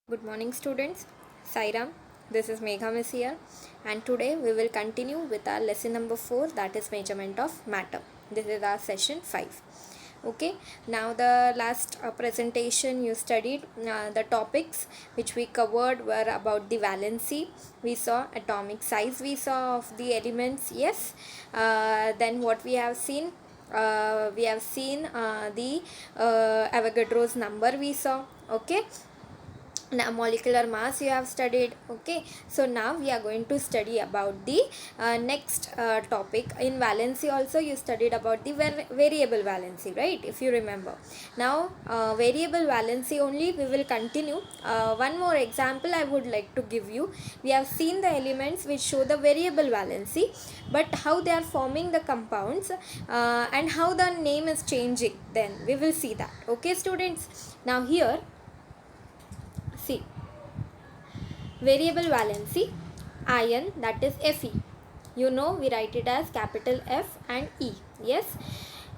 Good morning, students. Sairam, this is Megha Miss here, and today we will continue with our lesson number 4, that is measurement of matter. This is our session 5. Okay, now the last presentation you studied the topics which we covered were about the valency. We saw atomic size, we saw of the elements. Yes, then what we have seen, the Avogadro's number we saw. Okay, now molecular mass you have studied. Okay, so now we are going to study about the next topic. In valency also you studied about the variable valency, right? If you remember, now variable valency only we will continue. One more example I would like to give you. We have seen the elements which show the variable valency, but how they are forming the compounds and how the name is changing, then we will see that. Okay, students, now here see, variable valency, ion, that is Fe. You know, we write it as capital F and E. Yes,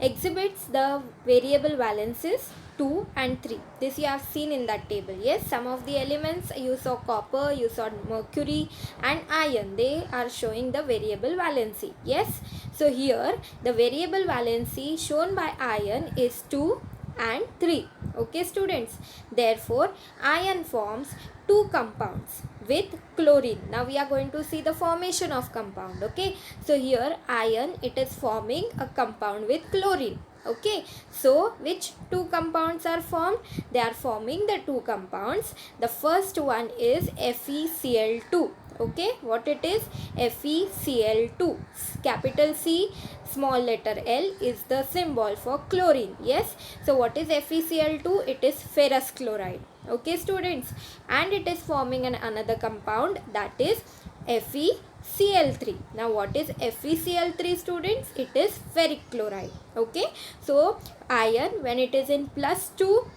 exhibits the variable valencies 2 and 3. This you have seen in that table. Yes, some of the elements you saw copper, you saw mercury and iron. They are showing the variable valency. Yes, so here the variable valency shown by iron is 2 and 3. Okay, students, therefore iron forms two compounds with chlorine. Now we are going to see the formation of compound. Okay, so here iron, it is forming a compound with chlorine. Okay, so which two compounds are formed? They are forming the two compounds. The first one is FeCl2. Okay, what it is? FeCl2. Capital C, small letter L is the symbol for chlorine. Yes, so what is FeCl2? It is ferrous chloride. Okay, students, and it is forming another compound, that is FeCl3. Now what is FeCl3, students? It is ferric chloride. Okay, so iron, when it is in +2,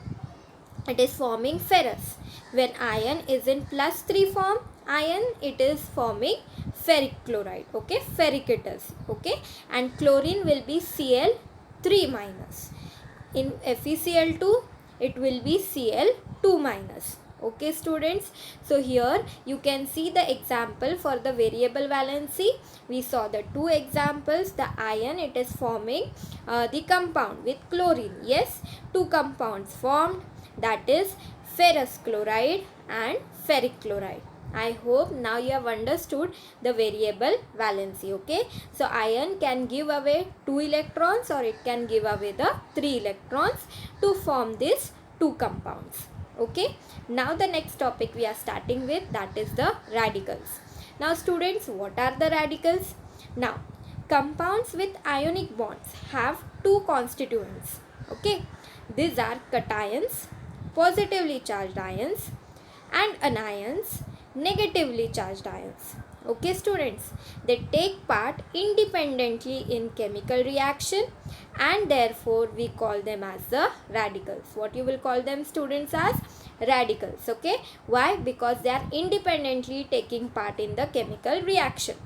it is forming ferrous. When iron is in +3 form, iron, it is forming ferric chloride. Okay, ferric it is. Okay, and chlorine will be Cl3 minus. In FeCl2, it will be Cl2 minus. Okay, students, so here you can see the example for the variable valency. We saw the two examples. The iron, it is forming the compound with chlorine. Yes, two compounds formed, that is ferrous chloride and ferric chloride. I hope now you have understood the variable valency. Okay, so iron can give away 2 electrons or it can give away the 3 electrons to form these two compounds. Okay, now the next topic we are starting with, that is the radicals. Now students, what are the radicals? Now, compounds with ionic bonds have two constituents. Okay, these are cations, positively charged ions, and anions, negatively charged ions. Okay, students, they take part independently in chemical reaction and therefore we call them as the radicals. What you will call them, students, as radicals. Okay, why? Because they are independently taking part in the chemical reaction.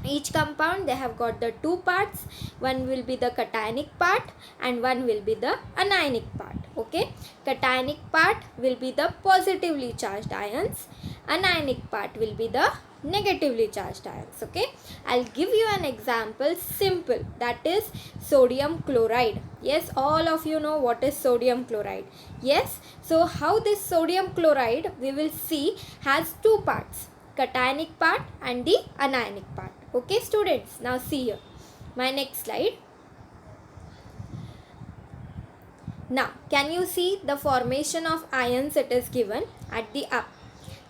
Each compound, they have got the two parts. One will be the cationic part and one will be the anionic part. Okay, cationic part will be the positively charged ions, anionic part will be the negatively charged ions. Okay, I'll give you an example, simple, that is sodium chloride. Yes, all of you know what is sodium chloride. Yes, so how this sodium chloride, we will see, has two parts, cationic part and the anionic part. Okay, students, now see here my next slide. Now can you see the formation of ions? It is given at the up.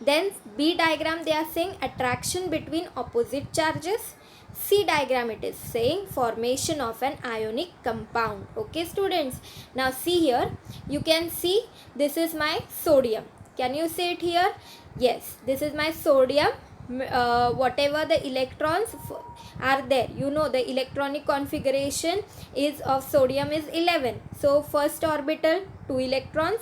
Then B diagram, they are saying attraction between opposite charges. C diagram, it is saying formation of an ionic compound. Okay, students, now see here, you can see this is my sodium. Can you see it here? Yes, this is my sodium. Whatever the electrons are there, you know the electronic configuration is of sodium is 11. So first orbital 2 electrons,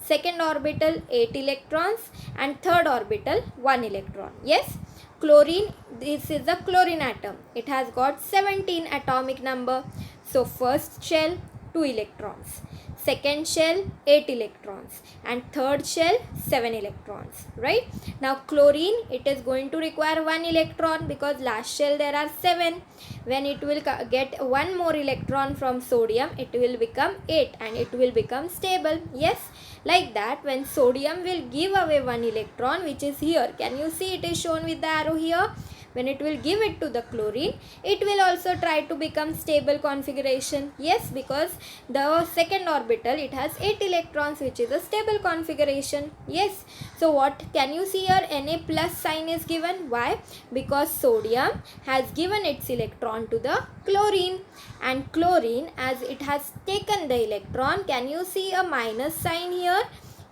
second orbital 8 electrons, and third orbital 1 electron. Yes, chlorine, this is a chlorine atom. It has got 17 atomic number. So first shell 2 electrons, second shell 8 electrons, and third shell 7 electrons, right? Now chlorine, it is going to require 1 electron because last shell there are 7. When it will get one more electron from sodium, it will become 8 and it will become stable. Yes, like that, when sodium will give away 1 electron, which is here, can you see it is shown with the arrow here? When it will give it to the chlorine, it will also try to become stable configuration. Yes, because the second orbital, it has 8 electrons, which is a stable configuration. Yes, so what can you see here? Na plus sign is given. Why? Because sodium has given its electron to the chlorine, and chlorine, as it has taken the electron, can you see a minus sign here?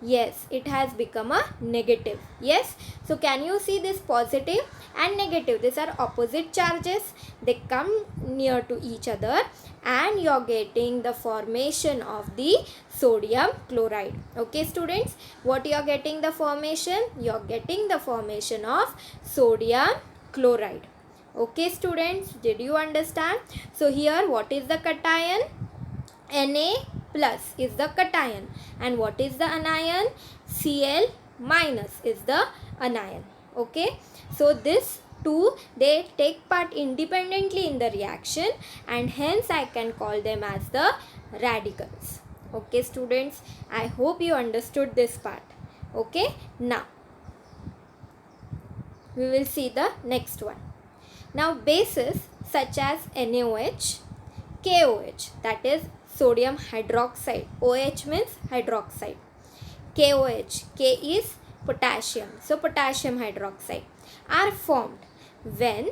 Yes, it has become a negative. Yes, so can you see this positive and negative? These are opposite charges. They come near to each other and you are getting the formation of the sodium chloride. Okay students, what you are getting the formation? You are getting the formation of sodium chloride. Okay students, did you understand? So here, what is the cation? Na plus is the cation, and what is the anion? Cl minus is the anion. Okay, so this two, they take part independently in the reaction, and hence I can call them as the radicals. Okay students, I hope you understood this part. Okay, now we will see the next one. Now bases such as NaOH, KOH, that is sodium hydroxide. OH means hydroxide. KOH, K is potassium, so potassium hydroxide, are formed when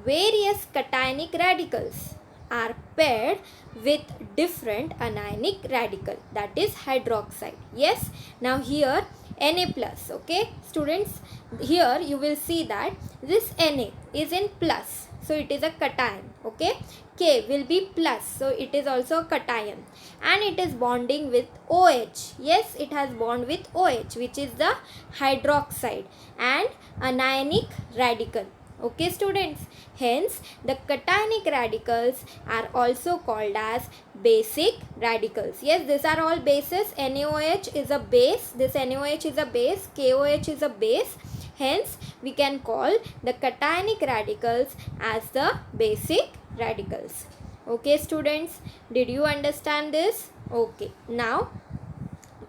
various cationic radicals are paired with different anionic radical, that is hydroxide. Yes, now here Na plus. Okay students, here you will see that this Na is in plus, so it is a cation. Okay, K will be plus, so it is also a cation, and it is bonding with OH. Yes, it has bond with OH, which is the hydroxide and anionic radical. Okay students, hence the cationic radicals are also called as basic radicals. Yes, these are all bases. NaOH is a base, this NaOH is a base, KOH is a base, hence we can call the cationic radicals as the basic radicals. Okay students, did you understand this? Okay, now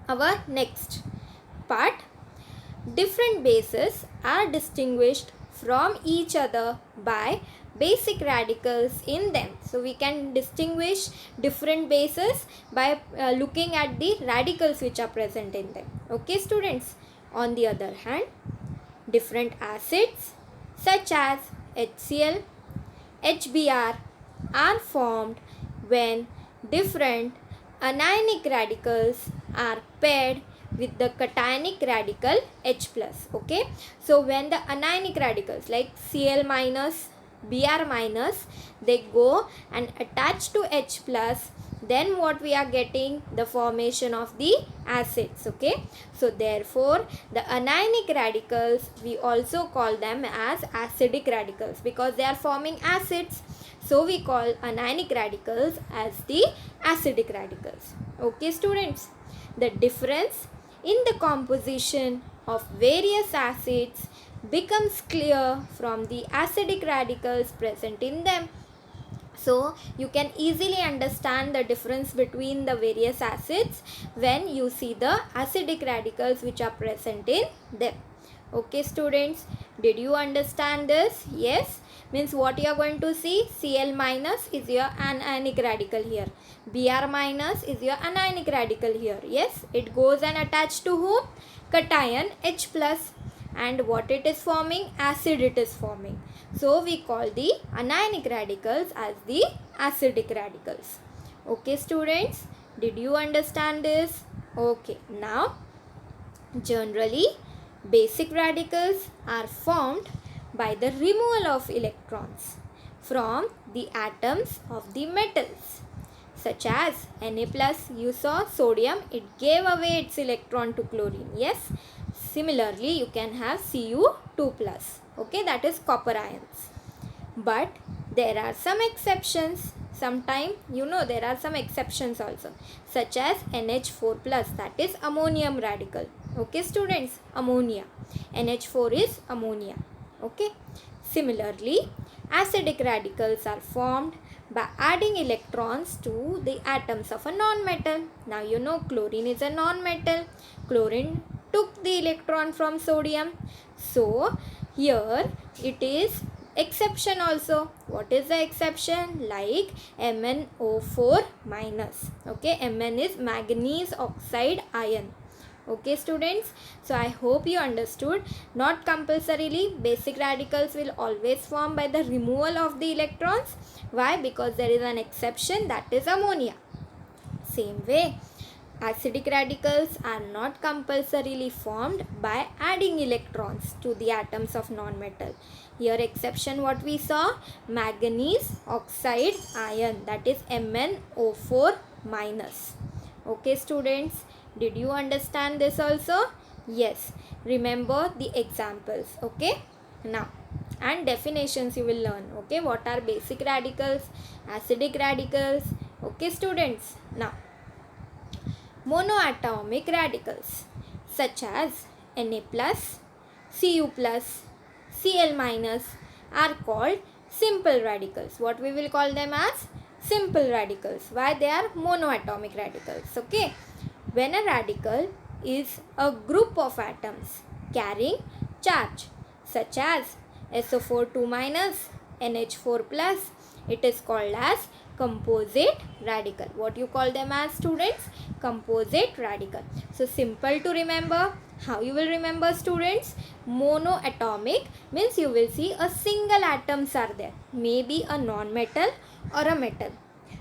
our next part, different bases are distinguished from each other by basic radicals in them. So we can distinguish different bases by looking at the radicals which are present in them. Okay students, on the other hand, different acids such as HCl, HBr are formed when different anionic radicals are paired with the cationic radical H plus. Okay, so when the anionic radicals like Cl minus, Br minus, they go and attach to H plus, then what we are getting? The formation of the acids. Okay, so therefore the anionic radicals, we also call them as acidic radicals because they are forming acids. So we call anionic radicals as the acidic radicals. Okay students, the difference in the composition of various acids becomes clear from the acidic radicals present in them. So you can easily understand the difference between the various acids when you see the acidic radicals which are present in them. Okay students, did you understand this? Yes, means what you are going to see, Cl minus is your anionic radical here, Br minus is your anionic radical here. Yes, it goes and attached to whom? Cation H plus, and what it is forming? Acid it is forming. So we call the anionic radicals as the acidic radicals. Okay students, did you understand this? Okay, now generally basic radicals are formed by the removal of electrons from the atoms of the metals, such as Na plus. You saw sodium, it gave away its electron to chlorine. Yes, similarly you can have Cu2 plus. Okay, that is copper ions. But there are some exceptions, Sometimes there are some exceptions also, such as NH4 plus, that is ammonium radical. Okay students, ammonia, NH4 is ammonia. Okay, similarly acidic radicals are formed by adding electrons to the atoms of a non-metal. Now chlorine is a non-metal. Chlorine took the electron from sodium. So here it is exception also. What is the exception? Like MnO4 minus. Okay, Mn is manganese oxide ion. Okay students, so I hope you understood. Not compulsorily basic radicals will always form by the removal of the electrons. Why? Because there is an exception, that is ammonia. Same way, acidic radicals are not compulsorily formed by adding electrons to the atoms of non-metal. Here exception what we saw, manganese oxide ion, that is MnO4 minus. Okay students, did you understand this also? Yes. Remember the examples. Okay. Now, and definitions you will learn. Okay. What are basic radicals? Acidic radicals. Okay students. Now, monoatomic radicals such as Na plus, Cu plus, Cl minus are called simple radicals. What we will call them as? Simple radicals. Why? They are monoatomic radicals. Okay. When a radical is a group of atoms carrying charge such as SO4 2 minus, NH4 plus, it is called as composite radical. What you call them as students? Composite radical. So simple to remember. How you will remember students? Monoatomic means you will see a single atoms are there. Maybe a non-metal or a metal.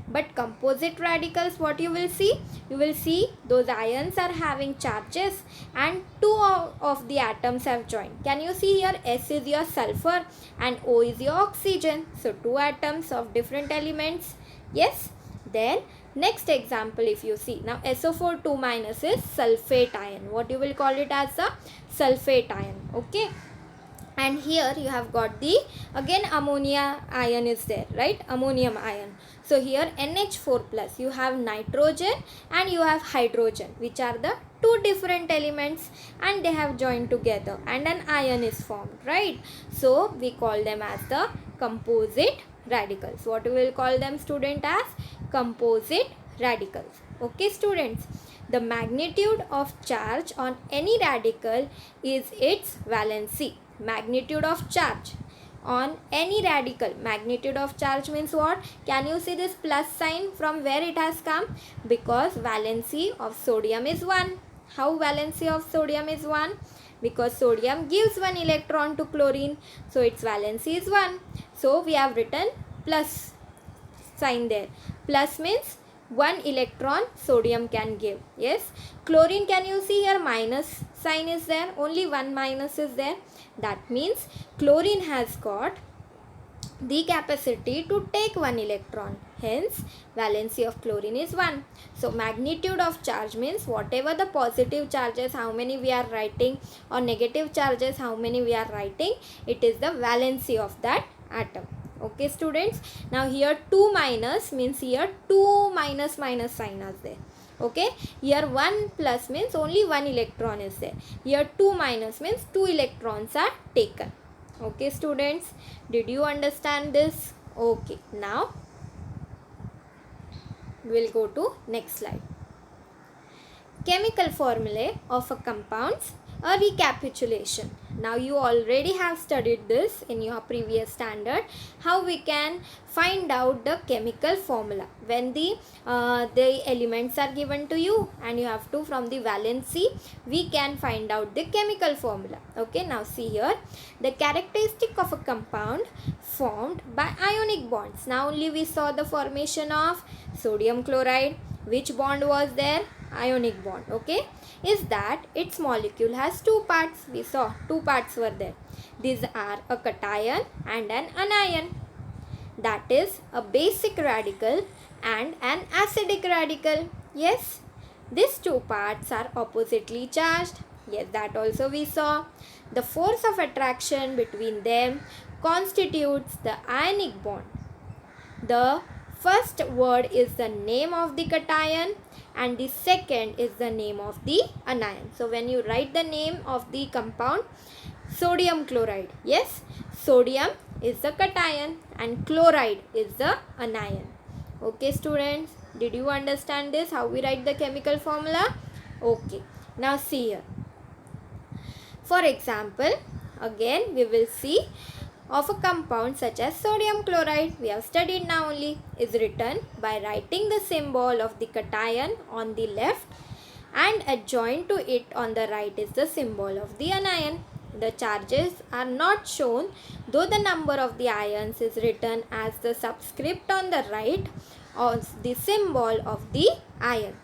But composite radicals, what you will see? You will see those ions are having charges and two of the atoms have joined. Can you see here? S is your sulfur and O is your oxygen. So two atoms of different elements. Yes. Then next example, if you see, now SO4 2 minus is sulfate ion. What you will call it as a sulfate ion. Okay. And here you have got the again ammonia ion is there, right? Ammonium ion. So here NH4 plus, you have nitrogen and you have hydrogen, which are the two different elements, and they have joined together and an ion is formed, right? So we call them as the composite radicals. What we will call them student as? Composite radicals. Okay students, the magnitude of charge on any radical is its valency. Magnitude of charge on any radical. Magnitude of charge means what? Can you see this plus sign from where it has come? Because valency of sodium is 1. How valency of sodium is 1? Because sodium gives 1 electron to chlorine. So its valency is 1. So we have written plus sign there. Plus means 1 electron sodium can give. Yes. Chlorine, can you see here minus sign is there? Only 1 minus is there. That means chlorine has got the capacity to take 1 electron. Hence, valency of chlorine is 1. So, magnitude of charge means whatever the positive charges, how many we are writing, or negative charges, how many we are writing, it is the valency of that atom. Okay students. Now here 2 minus means here 2 minus minus sign is there. Okay. Here 1 plus means only 1 electron is there. Here 2 minus means 2 electrons are taken. Okay students. Did you understand this? Okay. Now we'll go to next slide. Chemical formulae of a compounds, a recapitulation. Now you already have studied this in your previous standard, how we can find out the chemical formula when the elements are given to you and you have to, from the valency we can find out the chemical formula. Okay, now see here the characteristic of a compound formed by ionic bonds. Now only we saw the formation of sodium chloride. Which bond was there? Ionic bond. Okay, is that its molecule has 2 parts. We saw 2 parts were there. These are a cation and an anion. That is a basic radical and an acidic radical. Yes, these 2 parts are oppositely charged. Yes, that also we saw. The force of attraction between them constitutes the ionic bond. The first word is the name of the cation and the second is the name of the anion. So when you write the name of the compound, sodium chloride, yes, sodium is the cation and chloride is the anion. Okay students, did you understand this, how we write the chemical formula? Okay, now see here. For example, again we will see of a compound such as sodium chloride, we have studied now only, is written by writing the symbol of the cation on the left and adjoined to it on the right is the symbol of the anion. The charges are not shown, though the number of the ions is written as the subscript on the right of the symbol of the ion.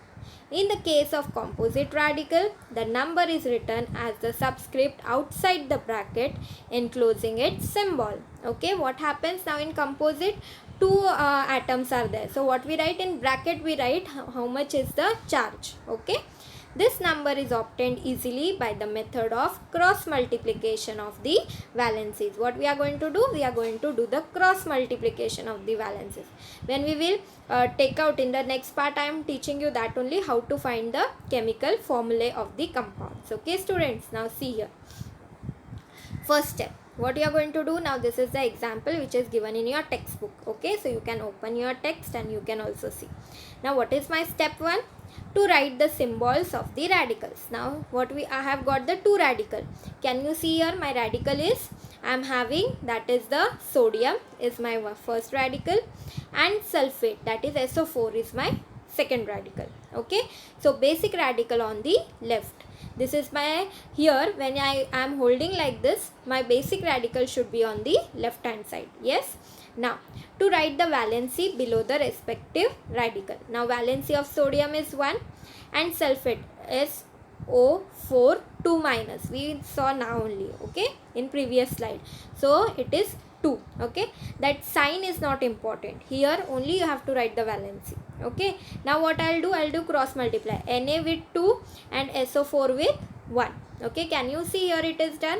In the case of composite radical, the number is written as the subscript outside the bracket enclosing its symbol. Okay, what happens now in composite? Two atoms are there. So what we write in bracket, we write how much is the charge. Okay. This number is obtained easily by the method of cross multiplication of the valencies. What we are going to do? We are going to do the cross multiplication of the valencies. When we will take out in the next part, I am teaching you that only, how to find the chemical formulae of the compounds. Okay students, now see here. First step, what you are going to do now, this is the example which is given in your textbook. Okay, so you can open your text and you can also see. Now what is my step 1? To write the symbols of the radicals. Now what I have got the two radical. Can you see here, my radical is, I am having, that is the sodium is my first radical and sulfate, that is SO4 is my second radical. Okay, so basic radical on the left. This is my, here when I am holding like this, my basic radical should be on the left hand side. Yes. Now to write the valency below the respective radical. Now valency of sodium is 1 and sulfate is O4 2 minus. We saw now only, okay, in previous slide. So it is 2. Okay, that sign is not important. Here only you have to write the valency. Okay, now what I'll do? I'll do cross multiply. Na with 2 and SO4 with 1. Okay, can you see here it is done?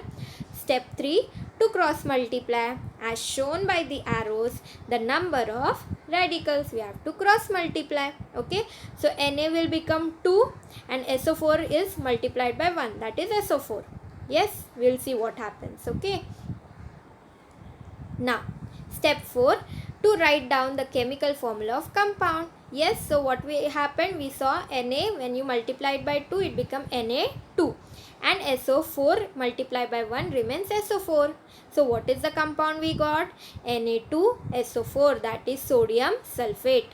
Step 3, to cross multiply as shown by the arrows the number of radicals. We have to cross multiply. Okay, so Na will become 2 and SO4 is multiplied by 1, that is SO4. Yes, we will see what happens. Okay, now step 4, to write down the chemical formula of compound. Yes, so what happened, we saw Na, when you multiplied by 2 it become Na2 and SO4 multiplied by 1 remains SO4. So what is the compound we got? Na2SO4, that is sodium sulfate.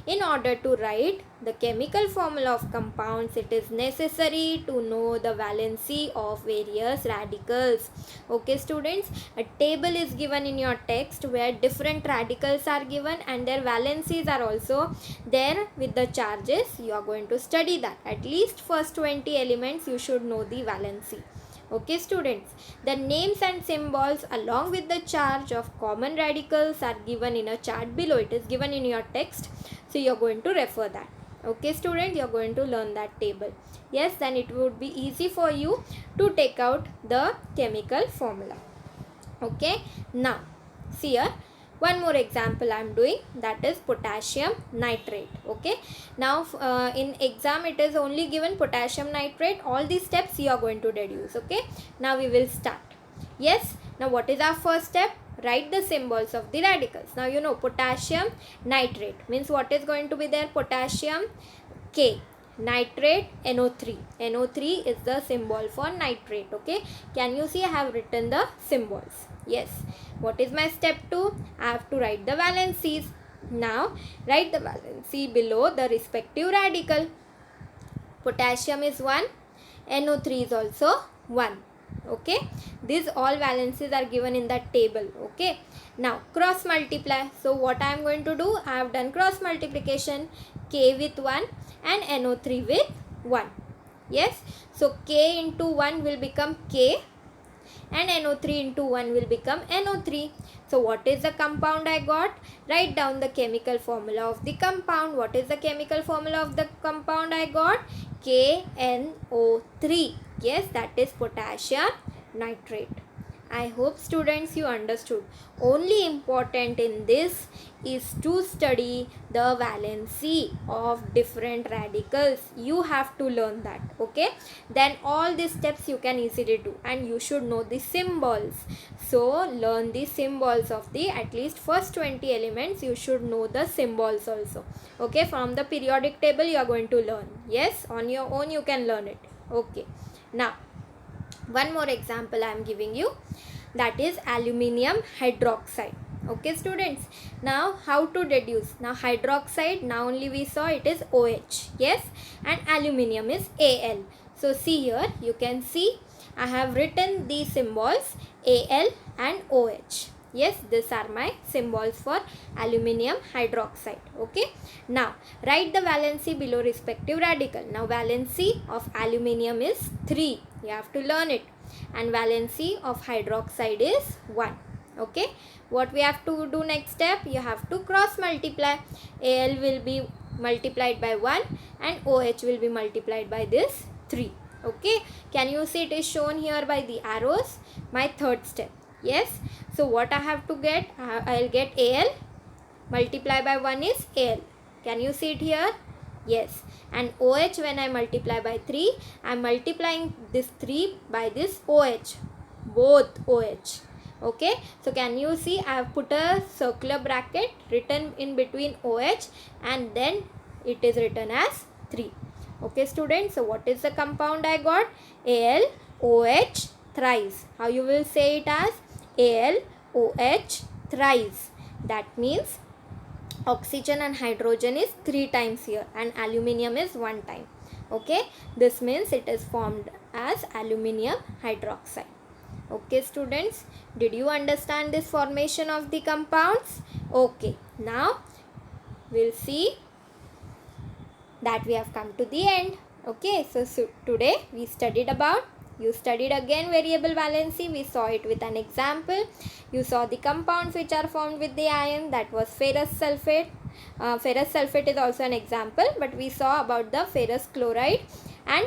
In order to write the chemical formula of compounds, it is necessary to know the valency of various radicals. Okay students, a table is given in your text where different radicals are given and their valencies are also there with the charges. You are going to study that. At least first 20 elements you should know the valency. Okay students, the names and symbols along with the charge of common radicals are given in a chart below. It is given in your text, so you are going to refer that. Okay students, you are going to learn that table. Yes, then it would be easy for you to take out the chemical formula. Okay, now see here, one more example I am doing, that is potassium nitrate. Okay, now in exam it is only given potassium nitrate. All these steps you are going to deduce. Okay, now we will start. Yes, now what is our first step? Write the symbols of the radicals. Now you know potassium nitrate means what is going to be there? Potassium K, nitrate NO3. NO3 is the symbol for nitrate. Okay, can you see I have written the symbols? Yes. What is my step 2? I have to write the valencies. Now write the valency below the respective radical. Potassium is 1, NO3 is also 1. Okay, these all valencies are given in that table. Okay, now cross multiply. So what I am going to do, I have done cross multiplication, K with 1 and NO3 with 1. Yes, so K into 1 will become K and NO3 into 1 will become NO3. So what is the compound I got? Write down the chemical formula of the compound. What is the chemical formula of the compound I got? KNO3. Yes, that is potassium nitrate. I hope students you understood. Only important in this is to study the valency of different radicals. You have to learn that. Okay, then all these steps you can easily do, and you should know the symbols. So learn the symbols of the at least first 20 elements. You should know the symbols also. Okay, from the periodic table you are going to learn. Yes, on your own you can learn it. Okay, now one more example I am giving you, that is aluminium hydroxide. Okay students, now how to deduce? Now hydroxide, now only we saw it is OH, yes, and aluminium is Al. So see here, you can see I have written the symbols Al and OH. Yes, these are my symbols for aluminium hydroxide. Okay, now write the valency below respective radical. Now valency of aluminium is 3, you have to learn it, and valency of hydroxide is 1. Okay, what we have to do next step? You have to cross multiply. Al will be multiplied by 1 and OH will be multiplied by this 3. Okay, can you see it is shown here by the arrows? My third step. Yes, so what I have to get? I'll get Al, multiply by 1 is Al. Can you see it here? Yes, and OH, when I multiply by 3, I am multiplying this 3 by this OH, both OH. Okay, so can you see I have put a circular bracket written in between OH, and then it is written as 3. Okay students, so what is the compound I got? AlOH thrice. How you will say it as? AlOH thrice. That means oxygen and hydrogen is 3 times here and aluminium is 1 time. Okay, this means it is formed as aluminium hydroxide. Okay students, did you understand this formation of the compounds? Okay, now we'll see that we have come to the end. Okay, so today we studied about, you studied again variable valency. We saw it with an example. You saw the compounds which are formed with the ion, that was ferrous sulfate. Ferrous sulfate is also an example, but we saw about the ferrous chloride and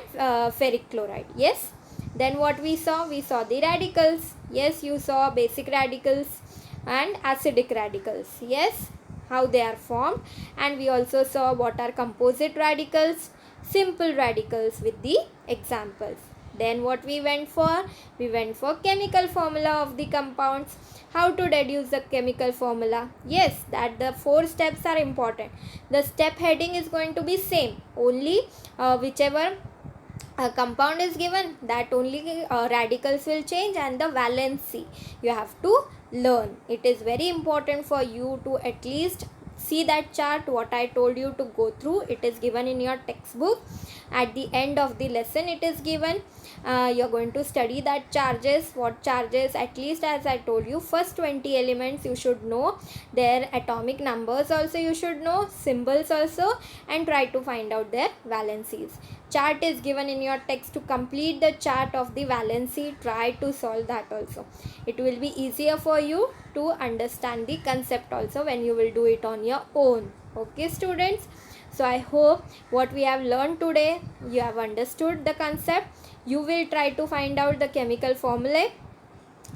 ferric chloride. Yes, then what we saw the radicals. Yes, you saw basic radicals and acidic radicals. Yes, how they are formed, and we also saw what are composite radicals, simple radicals with the examples. Then what we went for? We went for chemical formula of the compounds. How to deduce the chemical formula? Yes, that the 4 steps are important. The step heading is going to be same. Only whichever compound is given, that only radicals will change, and the valency you have to learn. It is very important for you to at least see that chart what I told you to go through. It is given in your textbook. At the end of the lesson it is given. You are going to study that charges. What charges? At least as I told you, first 20 elements you should know, their atomic numbers also you should know, symbols also, and try to find out their valencies. Chart is given in your text. To complete the chart of the valency, try to solve that also. It will be easier for you to understand the concept also when you will do it on your own. Okay students, so I hope what we have learned today, you have understood the concept. You will try to find out the chemical formulae.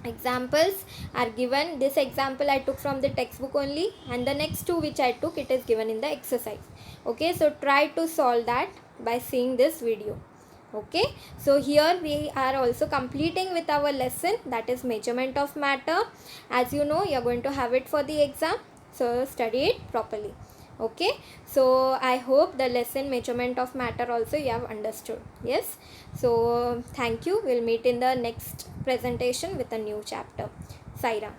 Examples are given. This example I took from the textbook only, and the next 2 which I took, it is given in the exercise. Okay, so try to solve that by seeing this video. Okay, so here we are also completing with our lesson, that is measurement of matter. As you know, you are going to have it for the exam, so study it properly. Okay, so I hope the lesson measurement of matter also you have understood. Yes, so thank you. We'll meet in the next presentation with a new chapter. Saira.